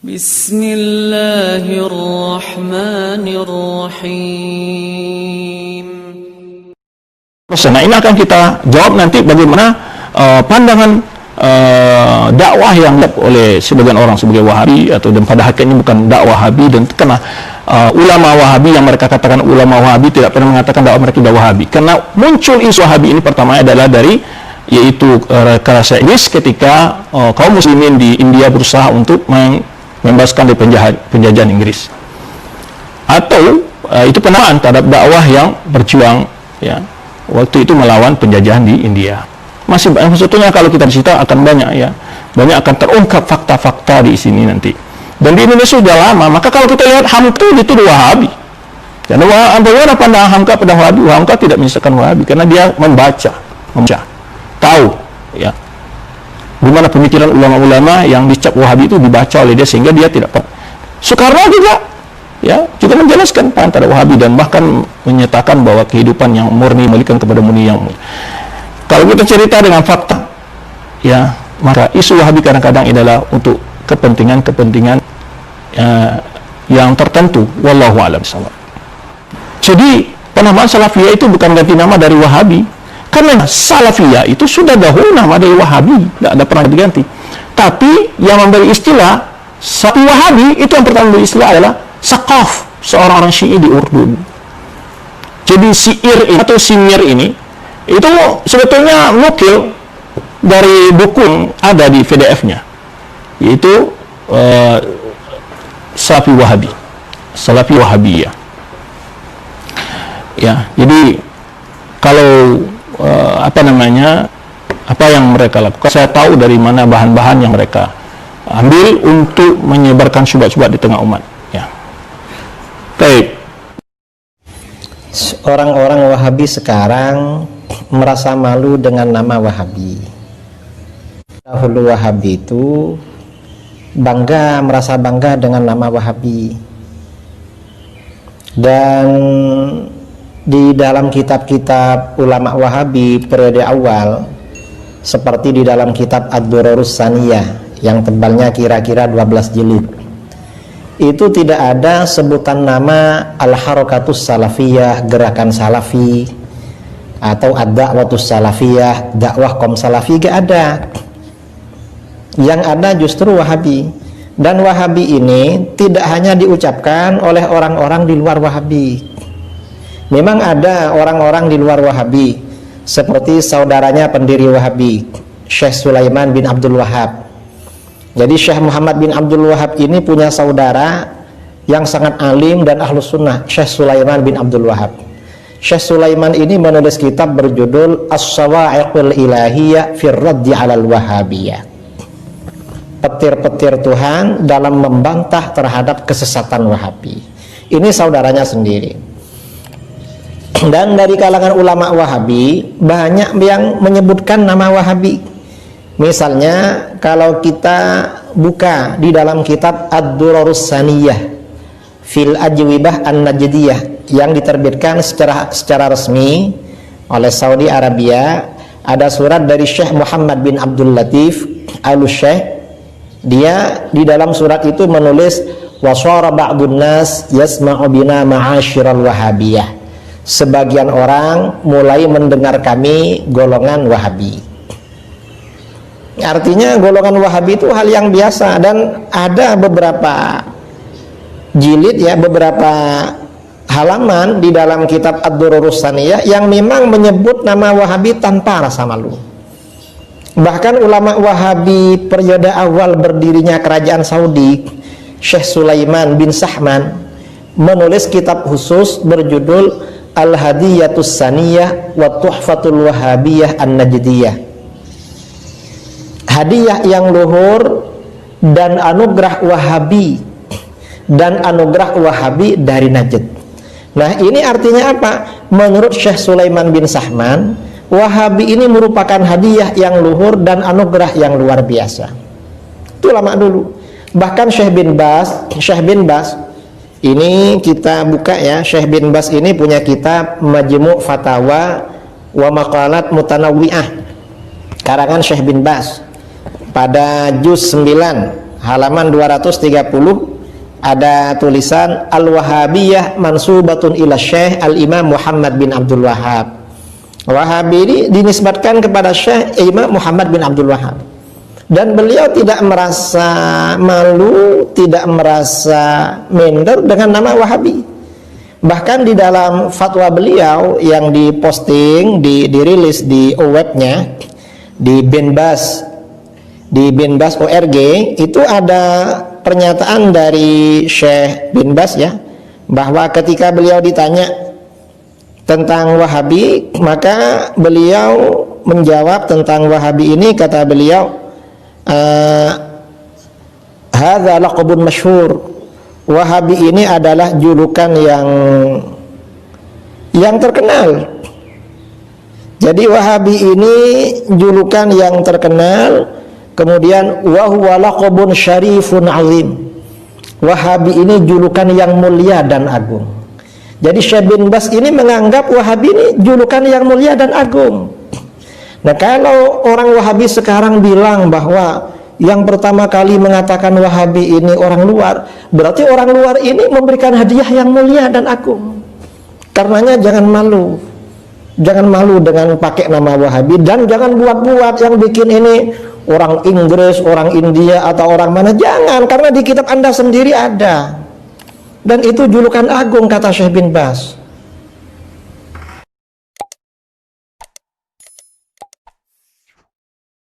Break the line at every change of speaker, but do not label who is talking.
Bismillahirrahmanirrahim.
Nah, ini akan kita jawab nanti bagaimana pandangan dakwah yang oleh sebagian orang sebagai Wahabi, atau dan pada hakikatnya bukan dakwah Wahabi, dan karena ulama Wahabi yang mereka katakan ulama Wahabi tidak pernah mengatakan dakwah mereka tidak Wahabi. Karena muncul isu Wahabi ini pertama adalah dari yaitu kerasa Inggris ketika kaum muslimin di India berusaha untuk membebaskan dari penjajahan Inggris, atau itu penamaan terhadap dakwah yang berjuang ya waktu itu melawan penjajahan di India. Masih banyak, sebetulnya kalau kita cerita akan banyak ya, banyak akan terungkap fakta-fakta di sini nanti. Dan di Indonesia sudah lama. Maka kalau kita lihat Hamka itu Wahabi, dan bagaimana pandangan Hamka pada Wahabi? Hamka tidak menyisakan Wahabi karena dia membaca, tahu ya gimana pemikiran ulama-ulama yang dicap Wahabi itu dibaca oleh dia, sehingga dia tidak. Soekarno juga menjelaskan antara Wahabi, dan bahkan menyatakan bahwa kehidupan yang murni memiliki kepada murni yang murni. Kalau kita cerita dengan fakta ya, maka isu Wahabi kadang-kadang adalah untuk kepentingan yang tertentu, wallahu a'lam bishawab. Jadi penamaan Salafiyah itu bukan ganti nama dari Wahabi, karena Salafiyah itu sudah dahulu nama dari Wahabi, tidak ada pernah diganti. Tapi yang memberi istilah Salafi Wahabi itu yang pertama memberi istilah adalah Saqaf, seorang orang Syi'i di Urdun. Jadi Syi'ir ini atau Simir ini itu sebetulnya nukil dari buku yang ada di PDF-nya, yaitu Salafi Wahabi, Salafi Wahabiyah. Ya, jadi kalau apa yang mereka lakukan, saya tahu dari mana bahan-bahan yang mereka ambil untuk menyebarkan syubhat-syubhat di tengah umat. Ya, baik.
Orang-orang Wahabi sekarang merasa malu dengan nama Wahabi. Dahulu Wahabi itu merasa bangga dengan nama Wahabi. Dan di dalam kitab-kitab ulama Wahabi periode awal, seperti di dalam kitab Ad-Durarus Saniyah yang tebalnya kira-kira 12 jilid, itu tidak ada sebutan nama Al-Harakatus Salafiyah, gerakan Salafi, atau Ad-Da'watus Salafiyah, dakwah kaum Salafi, gak ada. Yang ada justru Wahabi. Dan Wahabi ini tidak hanya diucapkan oleh orang-orang di luar Wahabi. Memang ada orang-orang di luar Wahabi, seperti saudaranya pendiri Wahabi, Syekh Sulaiman bin Abdul Wahab. Jadi Syekh Muhammad bin Abdul Wahab ini punya saudara yang sangat alim dan ahlus sunnah, Syekh Sulaiman bin Abdul Wahab. Syekh Sulaiman ini menulis kitab berjudul As-Sawa'iqul Ilahiyah fir Raddi 'alal Wahabiyah. Petir-petir Tuhan dalam membantah terhadap kesesatan Wahabi. Ini saudaranya sendiri. Dan dari kalangan ulama Wahabi banyak yang menyebutkan nama Wahabi. Misalnya kalau kita buka di dalam kitab Ad-Durarus Saniyah fil Ajwibah An-Najdiyah yang diterbitkan secara resmi oleh Saudi Arabia, ada surat dari Syekh Muhammad bin Abdul Latif Al-Syekh. Dia di dalam surat itu menulis wasara ba'dun nas yasma'u bina ma'asyiral wahabiyah. Sebagian orang mulai mendengar kami golongan Wahabi. Artinya golongan Wahabi itu hal yang biasa, dan ada beberapa jilid ya, beberapa halaman di dalam kitab Ad-Durarus Saniyah yang memang menyebut nama Wahabi tanpa rasa malu. Bahkan ulama Wahabi periode awal berdirinya kerajaan Saudi, Syekh Sulaiman bin Sahman, menulis kitab khusus berjudul Al-Hadiyatus Saniyah wa Tuhfatul Wahabiyah An-Najdiyah. Hadiah yang luhur dan anugerah Wahabi, dan anugerah Wahabi dari Najd. Nah, ini artinya apa? Menurut Syekh Sulaiman bin Sahman, Wahabi ini merupakan hadiah yang luhur dan anugerah yang luar biasa. Itu lama dulu. Bahkan Syekh bin Bas ini kita buka ya, Syekh bin Bas ini punya kitab Majmu' Fatawa wa Maqalat Mutanawwi'ah, karangan Syekh bin Bas, pada juz 9 halaman 230 ada tulisan Al-Wahabiyah mansubatun ila Syekh Al-Imam Muhammad bin Abdul Wahhab. Wahabi ini dinisbatkan kepada Syekh Imam Muhammad bin Abdul Wahhab, dan beliau tidak merasa malu, tidak merasa minder dengan nama Wahabi. Bahkan di dalam fatwa beliau yang diposting, dirilis di webnya, di Binbas ORG, itu ada pernyataan dari Syekh bin Bas ya, bahwa ketika beliau ditanya tentang Wahabi, maka beliau menjawab tentang Wahabi ini, kata beliau, hadza laqabun masyhur. Wahabi ini adalah julukan yang terkenal. Jadi Wahabi ini julukan yang terkenal. Kemudian wa huwa laqabun syarifun azim. Wahabi ini julukan yang mulia dan agung. Jadi Syekh bin Bas ini menganggap Wahabi ini julukan yang mulia dan agung. Nah, kalau orang Wahabi sekarang bilang bahwa yang pertama kali mengatakan Wahabi ini orang luar, berarti orang luar ini memberikan hadiah yang mulia dan agung. Karenanya jangan malu. Jangan malu dengan pakai nama Wahabi, dan jangan buat-buat yang bikin ini orang Inggris, orang India, atau orang mana. Jangan, karena di kitab Anda sendiri ada. Dan itu julukan agung, kata Syekh bin Bas.